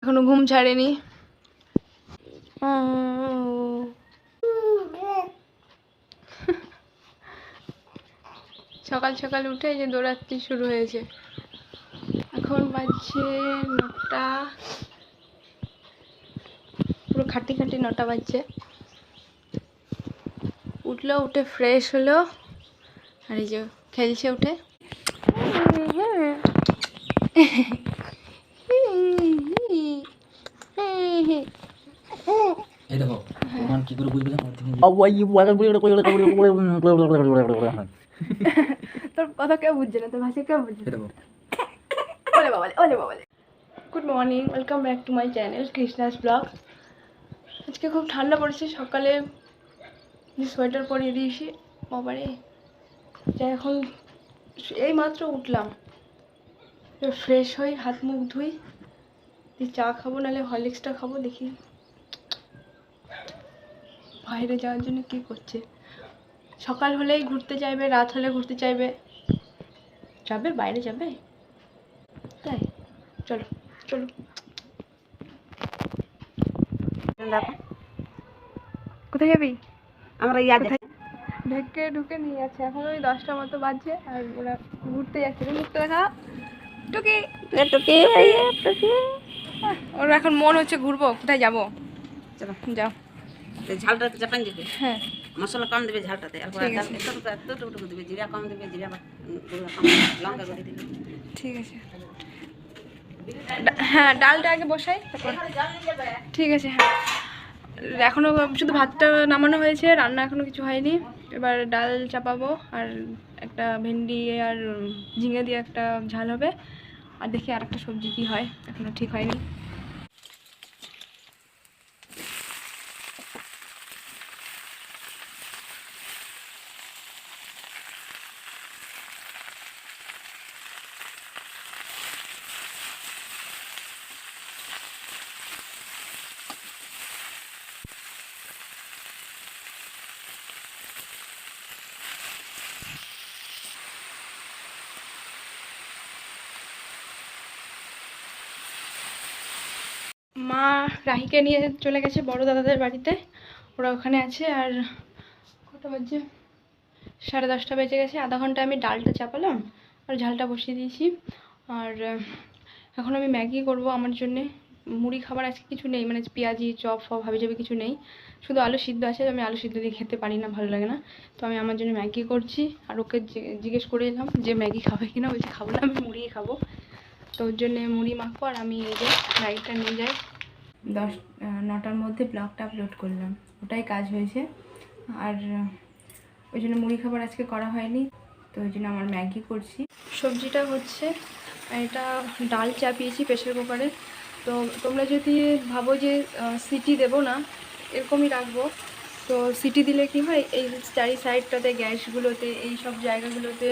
এখনো ঘুম ছাড়েনি। সকাল সকাল উঠে যে দৌড়াচ্ছি শুরু হয়েছে। এখন বাজছে 9টা, পুরো খাটি 9টা বাজছে। উঠলো, উঠে ফ্রেশ হলো, আর এই যে খেলছে উঠে। তোর কথা কেউ বুঝছে না, তোর ভাষা কেউ বুঝছে না। ওলে বাবালে, ওলে বাবালে। Good morning, welcome back to my channel Krishna's blog. আজকে খুব ঠান্ডা পড়েছে। সকালে সোয়েটার পরিয়ে দিয়েছি বাবারে। যাই, এখন এই মাত্র উঠলাম, ফ্রেশ হই, হাত মুখ ধুই, চা খাবো, নাহলে হরলিক্সটা খাবো। দেখি বাইরে যাওয়ার জন্য কি করছে। সকাল হলেই ঘুরতে চাইবে, রাত হলে ঘুরতে চাইবে। যাবে বাইরে, যাবে তাই। চলো চলো। কোথায় যাবি? আমরা ঢুকে নিয়ে যাচ্ছে। এখন ওই 10টা মতো বাজছে, আর ওরা ঘুরতে যাচ্ছে। ঘুরতে দেখা টুকি টুকি টুকি। ওরা এখন মন হচ্ছে ঘুরবো, কোথায় যাবো? চলো যাও। ঝালটা চাপান দিবে, হ্যাঁ মশলা কম দেবে ঝালটাতে, আর এতটুকু দেবে, জিরা কম দেবে, জিরা কম, লঙ্কা করে দিবে। ঠিক আছে। হ্যাঁ, ডালটা আগে বসাই, তারপর। ঠিক আছে, হ্যাঁ। এখনো শুধু ভাতটা নামানো হয়েছে, রান্না এখনো কিছু হয়নি। এবার ডাল চাপাবো, আর একটা ভেন্ডি আর ঝিঙে দিয়ে একটা ঝাল হবে। আর দেখি আর একটা সবজি কি হয়, এখনো ঠিক হয়নি। মা রাহিকে নিয়ে চলে গেছে বড় দাদাদের বাড়িতে, ওরা ওখানে আছে। আর কটা বাজছে? 10:30 বেজে গেছে। আধা ঘন্টা আমি ডালটা চাপালাম আর ঝালটা বসিয়ে দিয়েছি। আর এখন আমি ম্যাগি করব আমার জন্যে। মুড়ি খাবার আজকে কিছু নেই, মানে পেঁয়াজি চপ ফপ হাবি যাবে কিছু নেই, শুধু আলু সিদ্ধ আছে। আমি আলু সিদ্ধ দিয়ে খেতে পারি না, ভালো লাগে না। তো আমি আমার জন্য ম্যাগি করছি। আর ওকে জিজ্ঞেস করে এলাম যে ম্যাগি খাবে কিনা, বলছে খাবো না, আমি মুড়িই খাবো। তো ওর জন্যে মুড়ি মাখবো, আর আমি এই যে ম্যাগিটা নিয়ে যাই। 9টার মধ্যে ব্লগটা আপলোড করলাম, ওটাই কাজ হয়েছে। আর ওই জন্য মুড়ি খাবার আজকে করা হয়নি, তো ওই জন্য আমার ম্যাগি করছি। সবজিটা হচ্ছে, এটা ডাল চাপিয়েছি প্রেসার কুকারে। তো তোমরা যদি ভাবো যে সিটি দেবো না, এরকমই রাখবো, তো সিটি দিলে কি হয়, এই চারি সাইডটাতে গ্যাসগুলোতে এই সব জায়গাগুলোতে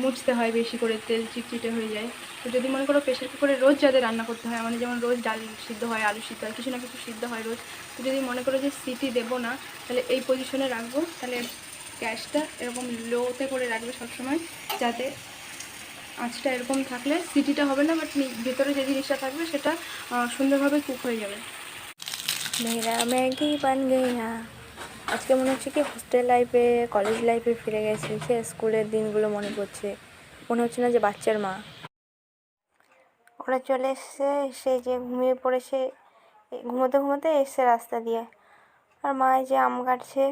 মুছতে হয় বেশি করে, তেল চিটচিটে হয়ে যায়। তো যদি মনে করো প্রেসার কুকারে রোজ যাদের রান্না করতে হয়, মানে যেমন রোজ ডাল সিদ্ধ হয়, আলু সিদ্ধ হয়, কিছু না কিছু সিদ্ধ হয় রোজ, তো যদি মনে করো যে সিটি দেবো না, তাহলে এই পজিশনে রাখবো। তাহলে গ্যাসটা এরকম লোতে করে রাখবে সবসময়, যাতে আঁচটা এরকম থাকলে সিটিটা হবে না, বাট ভেতরে যে জিনিসটা থাকবে সেটা সুন্দরভাবে কুক হয়ে যাবে। মেরা ম্যাগি বান গয়া। আজকে মনে হচ্ছে কি হোস্টেল লাইফে, কলেজ লাইফে ফিরে গেছি। সে স্কুলের দিনগুলো মনে পড়ছে, মনে হচ্ছে না যে বাচ্চার মা। ওরা চলে এসছে, এসে যে ঘুমিয়ে পড়েছে, ঘুমোতে ঘুমোতে এসছে রাস্তা দিয়ে। আর মা যে আম কাটছে,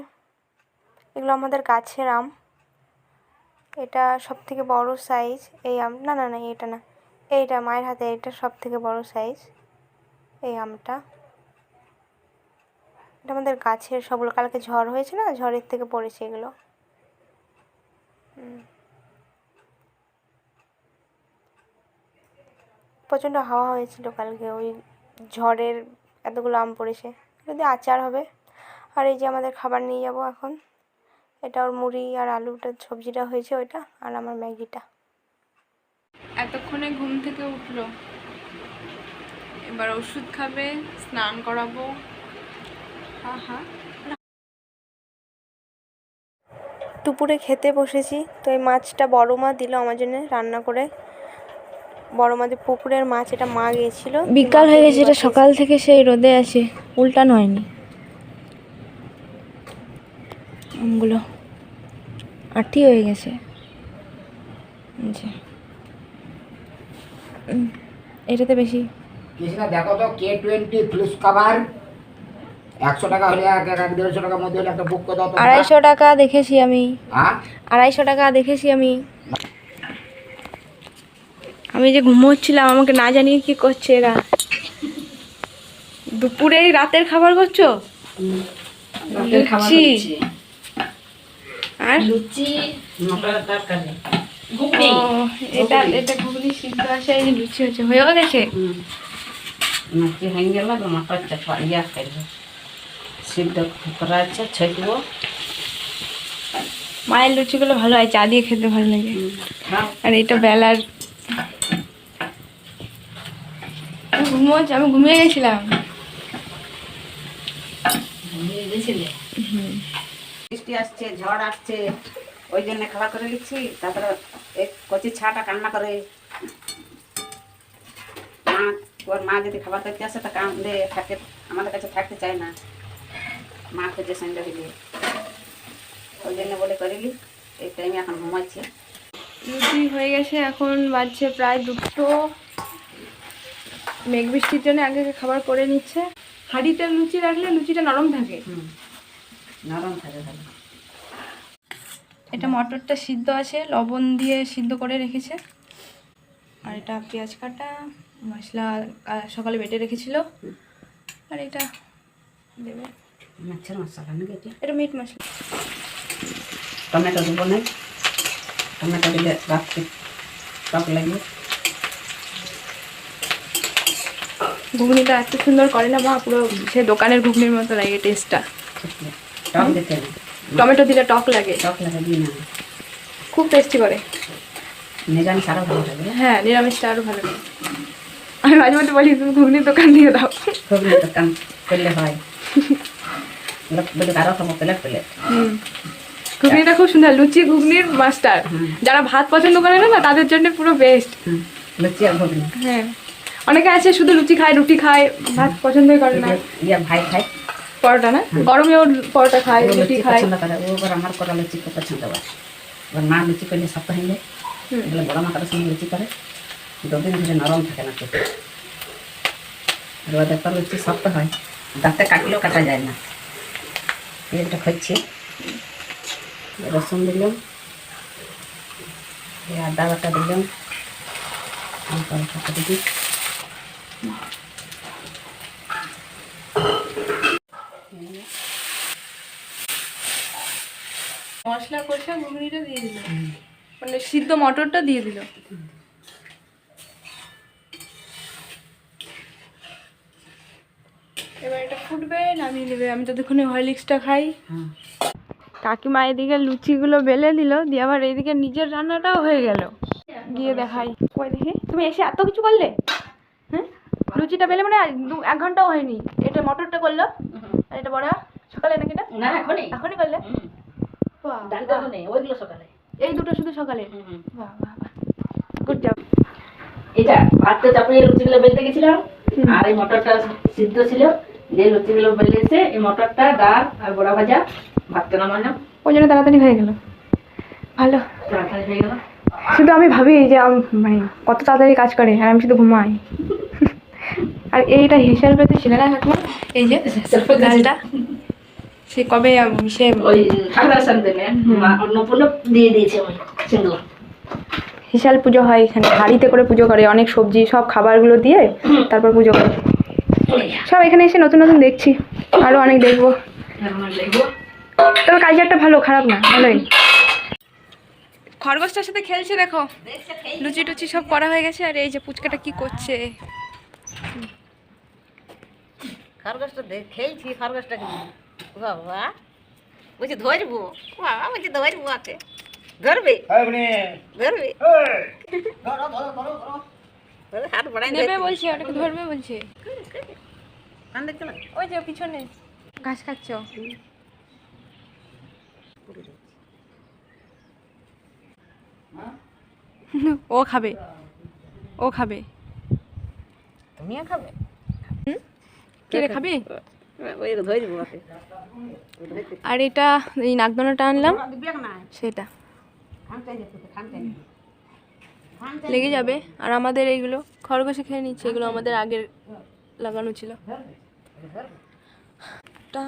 এগুলো আমাদের গাছের আম। এটা সব থেকে বড় সাইজ এই আম, না না না এটা না, এইটা মায়ের হাতে, এটা সব থেকে বড় সাইজ এই আমটা। এটা আমাদের গাছের সবগুলো, কালকে ঝড় হয়েছে না, ঝড়ের থেকে পড়েছে এগুলো। প্রচণ্ড হাওয়া হয়েছিল কালকে, ওই ঝড়ের এতগুলো আম পড়েছে। যদি আচার হবে। আর এই যে আমাদের খাবার নিয়ে যাব এখন, এটা ওর মুড়ি আর আলুটা সবজিটা হয়েছে ওইটা, আর আমার ম্যাগিটা। এতক্ষণে ঘুম থেকে উঠলো, এবার ওষুধ খাবে, স্নান করাবো। আহা, দুপুরে খেতে বসেছি। তো এই মাছটা বড় মা দিল আমার জন্য রান্না করে, বড় মাঝে পুকুরের মাছ, এটা মা গিয়েছিল, বিকাল হয়ে গেছে, এটা সকাল থেকে সেই রোদে আছে, উল্টানো হয়নি আমগুলো, আঠি হয়ে গেছে। এটাতে বেশি দেখো তো K20 ফ্লুস কভার 100 টাকা হলে 150 টাকার মধ্যে হলে একটা বুক করে দাও তো। 250 টাকা দেখেছি আমি, হ্যাঁ 250 টাকা দেখেছি আমি। আমি যে ঘুমোচ্ছিলাম, আমাকে না জানিয়ে কি করছে এরা। দুপুরেই রাতের খাবার করছো? লুচি আর লুচি মটরের তরকারি ও, এটা এটা ঘুগনি সিদ্ধ আছে, এই যে লুচি হচ্ছে, হয়েও গেছে। লুচি হয়ে গেল, মটর ইয়া করবো, সিদ্ধ করা আছে, ছেঁকবো। মায়ের লুচিগুলো ভালো হয়, চা দিয়ে খেতে ভালো লাগে। খাও। আর এটা বেলার আমি ঘুমিয়ে গেছিলাম। বৃষ্টি আসছে, ঝড় আসছে, ওই জন্য খাবার করে নিচ্ছি। তারপরে এই কচি ছাটা কান্না করে, মা ওর মা যদি খাবার করতে আসে তা কান্দে থাকে, আমাদের কাছে থাকতে চায় না, মা খুঁজে সন্ধ্যা দিলে, ওই জন্য বলে করিলি। এই টাইমে এখন ঘুমাচ্ছি। লুচি হয়ে গেছে, এখন বাজছে প্রায় 2টো। মেঘ বৃষ্টির জন্য আগে আগে খাবার করে নিচ্ছে। হাঁড়িতে লুচি রাখলে লুচিটা নরম থাকে। নরম থাকে ভালো। এটা মটরটা সিদ্ধ আছে, লবণ দিয়ে সিদ্ধ করে রেখেছে। আর এটা পেঁয়াজ কাটা, মশলা সকালে বেটে রেখেছিল। আর এটা দেবে মাছের মশলা নাকি এটা? এটা মিট মশলা। টমেটো দেবো না, টমেটো দিলে রাত্রে টক লাগে। ঘুগনিটা এত সুন্দর করে না মা, পুরো সে দোকানের ঘুগনির মতো লাগে টেস্টটা। টক দিতে না, টমেটো দিলে টক লাগে, টক লাগে দিই না। খুব টেস্টি করে। নিরামিষ আরও ভালো লাগে। হ্যাঁ, নিরামিষটা আরও ভালো লাগে। আমি মাঝে মধ্যে বলি তুমি ঘুগনির দোকান দিয়ে দাও। ঘুগনি দোকান করলে হয়, বলে আরও খাবো প্লেট প্লেট। ঘুগনিটা খুব সুন্দর, লুচি ঘুগনির মাস্টার। যারা ভাত পছন্দ করে না তাদের জন্য পুরো বেস্ট। লুচি আর ঘুগনি। হ্যাঁ, অনেকে আছে শুধু লুচি খায়, রুটি খায়, ভাত পছন্দই করে না। ইয়া ভাই খায় পরোটা না, গরমেও পরোটা খায়, রুটি লুচি খায়। পছন্দ করে, ও আবার আমার করা লুচি খুব পছন্দ করে। এবার মা লুচি করলে শক্ত হয়ে যায়, বলে বড় মাথার সঙ্গে লুচি করে, দুদিন ধরে নরম থাকে না খেতে। আর ওদের তো লুচি শক্ত হয়, দাঁতে কাটলেও কাটা যায় না। এটা খাচ্ছি, রসুন দিলাম, আদা বাটা দিলাম, দিদি মশলা কষা ঘুগনিটা দিয়ে দিল, মানে সিদ্ধ মটরটা দিয়ে দিল। এবার এটা ফুটবে, নামিয়ে নেবে। আমি ততক্ষণে হরলিক্সটা খাই। কাকিমা এদিকে লুচিগুলো বেলে দিল, দিয়ে আবার এইদিকে নিজের রান্নাটাও হয়ে গেল। গিয়ে দেখাই, কই দেখি তুমি এসে এত কিছু করলে। হ্যাঁ, লুচিটা বেলে মানে 1 ঘন্টাও হয়নি। এটা মটরটা করলো, আর এটা বড়া সকালে নাকি না? না এখনই এখনই করলে? বাহ, ডালটা নেই, ওইগুলো সকালে। এই দুটো শুধু সকালে? বাহ বাহ বাহ, গুড জব। এটা ভাতটা চাপিয়ে লুচিগুলো বেলতে গেছিলাম, আর এই মটরটা সিদ্ধ ছিল, যে লুচিগুলো বেলেছে এই মটরটা, ডাল আর বড়া ভাজা, ভাতটা নামালাম, ওই জন্য তাড়াতাড়ি হয়ে গেল। ভালো, তাড়াতাড়ি হয়ে গেল। শুধু আমি ভাবি যে মানে কত তাড়াতাড়ি কাজ করে, আর আমি শুধু ঘুমাই। আর এইটা হিসাব পেতে ছিল না এখন, এই যে ডালটা সে কবে সে ওই ঠান্ডা সান্দেনে অন্নপূর্ণ দিয়ে দিয়েছে ওই সিন্দুর। হিসাল পুজো হয় এখানে, হাঁড়িতে করে পুজো করে, অনেক সবজি সব খাবারগুলো দিয়ে তারপর পুজো করে। সব এখানে এসে নতুন নতুন দেখছি, আরও অনেক দেখবো। তবে কালচারটা ভালো, খারাপ না, ভালোই। খরগোশটার সাথে খেলছে দেখো, লুচি টুচি সব করা হয়ে গেছে। আর এই যে পুচকাটা কি করছে, খরগোশটা খেয়েছি, খরগোশটা বাবা বলছি ধরবো, বাবা বলছি ধরবো, আছে ধরবে ধরবে, হাত বাড়াই নেবে বলছে, ওটাকে ধরবে বলছে। কান দেখতে না, ওই যে পিছনে ঘাস খাচ্ছ, ও খাবে, ও খাবে। তুমিও খাবে? কে রে খাবি? ওই ধরে দিব ওকে। আর এটা এই নাকদানাটা আনলাম সেটা লেগে যাবে। আর আমাদের এইগুলো খরগোশে খেয়ে নিচ্ছে, এগুলো আমাদের আগের লাগানো ছিল। তা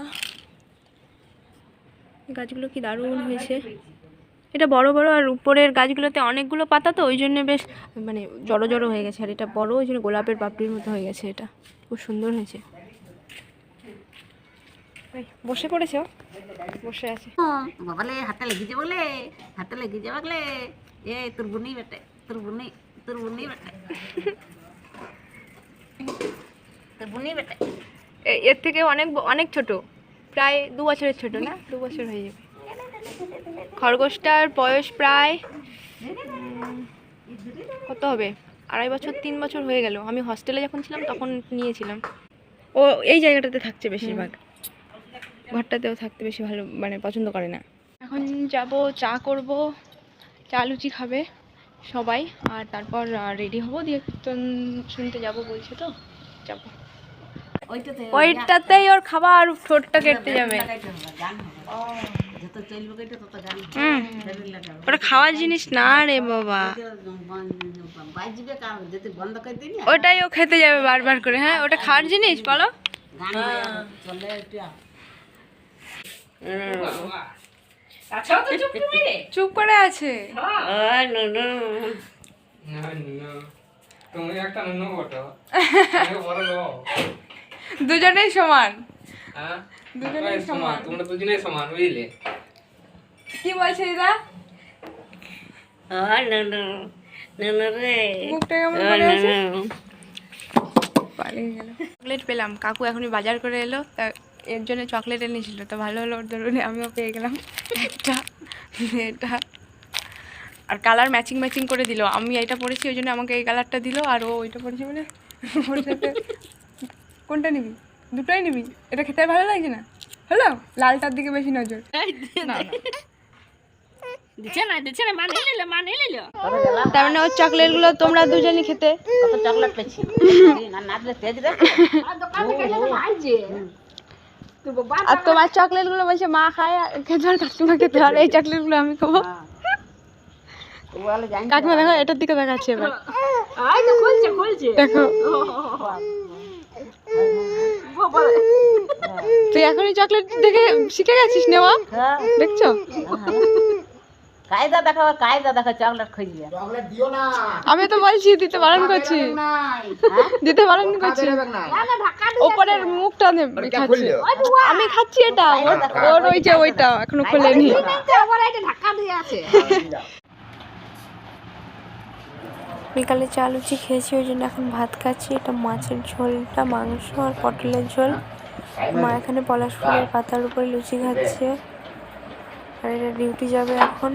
গাছগুলো কি দারুণ হয়েছে, এটা বড় বড় আর উপরের গাছগুলোতে অনেকগুলো পাতা, তো ওই জন্য বেশ মানে জড়ো জড়ো হয়ে গেছে। আর এটা বড়, ওই জন্য গোলাপের পাপড়ির মতো হয়ে গেছে। এটা খুব সুন্দর হয়েছে। বসে পড়েছে, বসে আছে। বাবালে হাতে লেগেছে বলে, হাতে লেগেছে বলে। এ তোর বুনি বেটে, তোর বুনি বেটে, তোর বুনি বেটে। এর থেকে অনেক অনেক ছোট, প্রায় 2 বছরের ছোট না, 2 বছর হয়ে যাবে। খরগোশটার বয়স প্রায় কত হবে, 2.5 বছর 3 বছর হয়ে গেল। আমি হস্টেলে যখন ছিলাম তখন নিয়েছিলাম। ও এই জায়গাটাতে থাকছে বেশিরভাগ, ঘরটাতেও থাকতে বেশি ভালো মানে পছন্দ করে না। এখন যাব, চা করব, চা লুচি খাবে সবাই, আর তারপর রেডি হবো, দিয়ে কীর্তন শুনতে যাব বলছে, তো যাব। ওইটাতেই ওর খাবার ঠোঁটটা কেটে যাবে। ওটা খাওয়ার জিনিস না রে বাবা, ওটাই ও খেতে যাবে বারবার করে। হ্যাঁ, ওটা খাওয়ার জিনিস বলো। চুপ করে আছে। দুজনেই সমান, দুজনেই সমান। তোমরা দুজনেই সমান, বুঝলে? কি বলছে দিদা? মুখটা কেমন করে আছে? পালিয়ে গেল। চকলেট পেলাম, কাকু এখনই বাজার করে এলো, তা এর জন্য চকলেট এনেছিল। তো ভালো হলো, ওর ধরুন আমিও পেয়ে গেলাম একটা, এটা। আর কালার ম্যাচিং ম্যাচিং করে দিল। আমি এইটা পরেছি ওই জন্য আমাকে এই কালারটা দিল, আর ও ওইটা পরেছে বলে ওর সাথে। কোনটা নিবি? দুটোই নিবি? এটা খেতে ভালো লাগছে না? হলো, লালটার দিকে বেশি নজর। তার মানে ওর চকলেটগুলো তোমরা দুজনই খেতে। কত চকলেট পেয়েছি না, নাচলে তেজ রে। আর তোমার চকলেটগুলো বলছে মা খায়, খেতে আর কাকিমা খেতে, আর এই চকলেটগুলো আমি খাবো। কাকিমা দেখো, এটার দিকে দেখাচ্ছে এবার, দেখো। তুই এখনই চকলেট দেখে শিখে গেছিস নেওয়া, দেখছো? কায়দা দেখো, কায়দা দেখো, চকলেট খুঁজবে। চকলেট দিও না, আমি তো বলছি, দিতে বারণ করছি, দিতে বারণ করছি। ওপরের মুখটা খাচ্ছি আমি, খাচ্ছি এটা। ওর ওই যে ওইটা এখনো খোলেনি। বিকালে চা লুচি খেয়েছি, ওই জন্য এখন ভাত খাচ্ছি। এটা মাছের ঝোলটা, মাংস আর পটলের ঝোল। মা এখানে পলাশ ফুলের পাতার উপরে লুচি খাচ্ছে, আর এটা ডিউটি যাবে এখন।